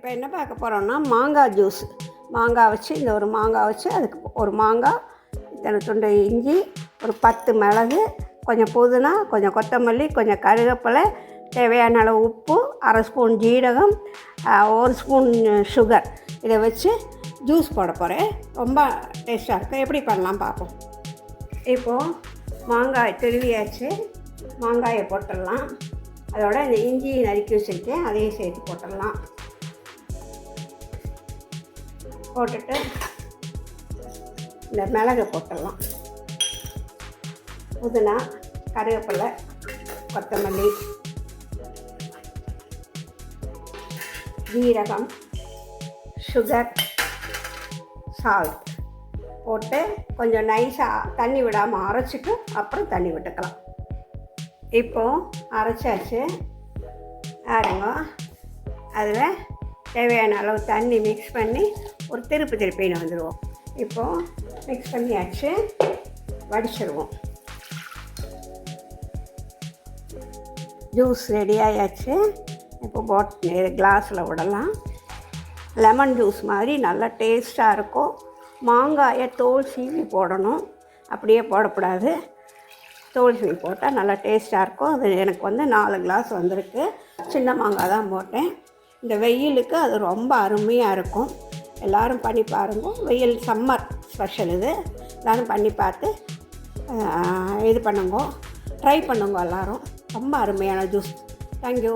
இப்போ என்ன பார்க்க போகிறோம்னா மாங்காய் ஜூஸ். மாங்காய் வச்சு இந்த ஒரு மாங்காய் வச்சு அதுக்கு ஒரு மாங்காய், இத்தனை துண்டு இஞ்சி, ஒரு 10 மிளகு, கொஞ்சம் புதினா, கொஞ்சம் கொத்தமல்லி, கொஞ்சம் கருவேப்பிலை, தேவையான அளவு உப்பு, 1/2 ஸ்பூன் ஜீரகம், 1 ஸ்பூன் சுகர், இதை வச்சு ஜூஸ் போட போகிறேன். ரொம்ப டேஸ்ட்டாக இருக்கும். எப்படி பண்ணலாம் பார்ப்போம். இப்போது மாங்காய் துருவியாச்சு. மாங்காயை போட்டுடலாம். அதோட இந்த இஞ்சி நறுக்கி வச்சுருக்கேன், அதையும் சேர்த்து போட்டுடலாம். போட்டுட்டு இந்த மிளகு போட்டுடலாம். புதினா, கருவேப்பிலை, கொத்தமல்லி, ஜீரகம், சுகர், சால்ட் போட்டு கொஞ்சம் நைஸாக தண்ணி விடாமல் அரைச்சிட்டு அப்புறம் தண்ணி விட்டுக்கலாம். இப்போது அரைச்சாச்சு. ஆடுங்க. அதில் தேவையான அளவு தண்ணி மிக்ஸ் பண்ணி ஒரு திருப்பின்னு வந்துடுவோம். இப்போது மிக்ஸ் பண்ணியாச்சு, வடிச்சிடுவோம். ஜூஸ் ரெடி ஆயாச்சு. இப்போ கிளாஸில் விடலாம். லெமன் ஜூஸ் மாதிரி நல்லா டேஸ்ட்டாக இருக்கும். மாங்காயை தோல் சீவி போடணும், அப்படியே போடக்கூடாது. தோல் சீவி போட்டால் நல்லா டேஸ்ட்டாக இருக்கும். அது எனக்கு 4 கிளாஸ் வந்திருக்கு. சின்ன மாங்காய் தான் போட்டேன். இந்த வெயிலுக்கு அது ரொம்ப அருமையாக இருக்கும். எல்லோரும் பண்ணி பாருங்க. வெயில் சம்மர் ஸ்பெஷல் இது. எல்லோரும் பண்ணி பார்த்து இது பண்ணுங்க, ட்ரை பண்ணுங்க. எல்லோரும் ரொம்ப அருமையான ஜூஸ். தேங்க்யூ.